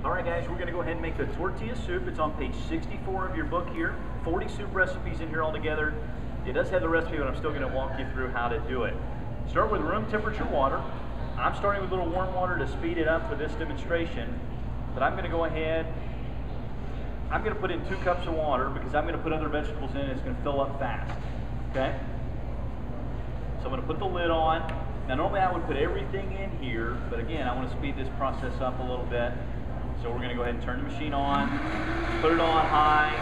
All right, guys, we're going to go ahead and make the tortilla soup. It's on page 64 of your book here. 40 soup recipes in here altogether. It does have the recipe, but I'm still going to walk you through how to do it. Start with room temperature water. I'm starting with a little warm water to speed it up for this demonstration, but I'm going to go ahead. I'm going to put in 2 cups of water because I'm going to put other vegetables in and it's going to fill up fast. Okay? So I'm going to put the lid on. Now normally I would put everything in here, but again, I want to speed this process up a little bit. So we're going to go ahead and turn the machine on, put it on high.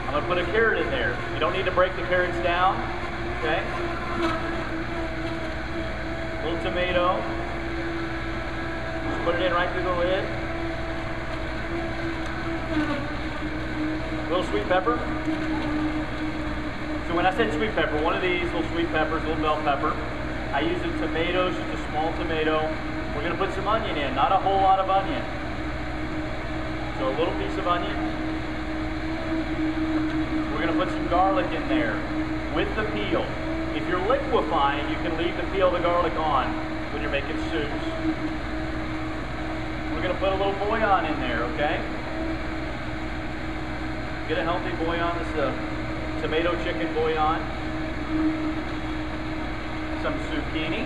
I'm going to put a carrot in there. You don't need to break the carrots down, okay? A little tomato. Just put it in right through the lid. A little sweet pepper. So when I said sweet pepper, one of these little sweet peppers, little bell pepper. I use the tomatoes, just a small tomato. We're going to put some onion in, not a whole lot of onion. So a little piece of onion. We're going to put some garlic in there with the peel. If you're liquefying, you can leave the peel of the garlic on when you're making soups. We're going to put a little bouillon in there, okay? Get a healthy bouillon. This is a tomato chicken bouillon. Some zucchini.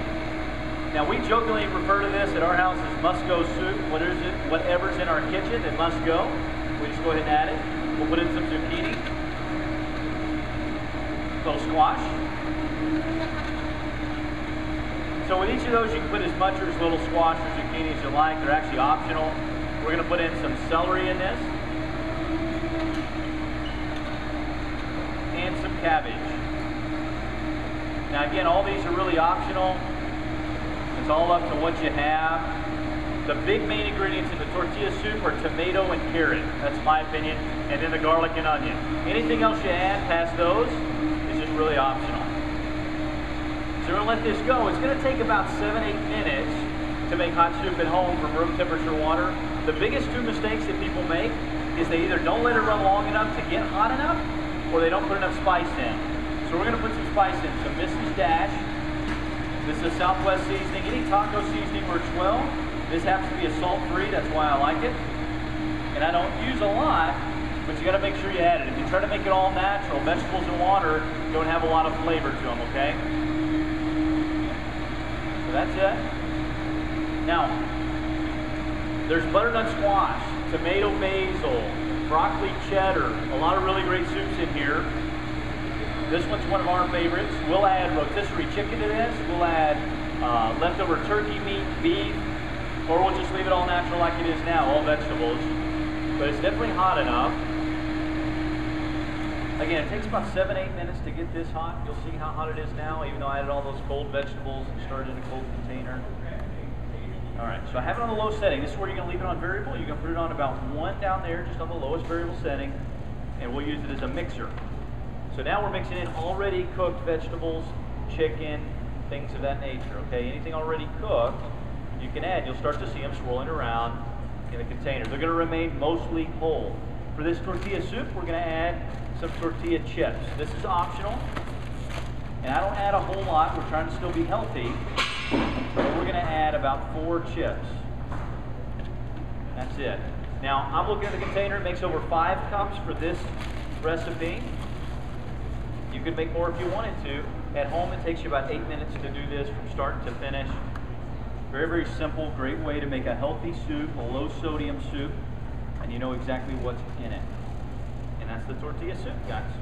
Now we jokingly refer to this at our house as must-go soup. Whatever's in our kitchen, it must go. We just go ahead and add it. We'll put in some zucchini. A little squash. So with each of those, you can put as much or as little squash or zucchini as you like. They're actually optional. We're going to put in some celery in this. And some cabbage. Now again, all these are really optional. It's all up to what you have. The big main ingredients in the tortilla soup are tomato and carrot. That's my opinion. And then the garlic and onion. Anything else you add past those is just really optional. So we're going to let this go. It's going to take about 7-8 minutes to make hot soup at home from room temperature water. The biggest 2 mistakes that people make is they either don't let it run long enough to get hot enough, or they don't put enough spice in. So we're going to put some spice in. Some Mrs. Dash. This is a Southwest seasoning. Any taco seasoning works well. This happens to be a salt-free, that's why I like it. And I don't use a lot, but you got to make sure you add it. If you try to make it all natural, vegetables and water don't have a lot of flavor to them, okay? So that's it. Now, there's butternut squash, tomato basil, broccoli cheddar, a lot of really great soups in here. This one's one of our favorites. We'll add rotisserie chicken to this. We'll add leftover turkey meat, beef, or we'll just leave it all natural like it is now, all vegetables. But it's definitely hot enough. Again, it takes about 7-8 minutes to get this hot. You'll see how hot it is now, even though I added all those cold vegetables and started in a cold container. All right, so I have it on the low setting. This is where you're going to leave it on variable. You're going to put it on about 1 down there, just on the lowest variable setting, and we'll use it as a mixer. So now we're mixing in already cooked vegetables, chicken, things of that nature, okay? Anything already cooked, you can add. You'll start to see them swirling around in the container. They're going to remain mostly whole. For this tortilla soup, we're going to add some tortilla chips. This is optional, and I don't add a whole lot. We're trying to still be healthy, but we're going to add about 4 chips. That's it. Now, I'm looking at the container. It makes over 5 cups for this recipe. You could make more if you wanted to. At home, it takes you about 8 minutes to do this from start to finish. Very, very simple, great way to make a healthy soup, a low sodium soup, and you know exactly what's in it. And that's the tortilla soup, guys.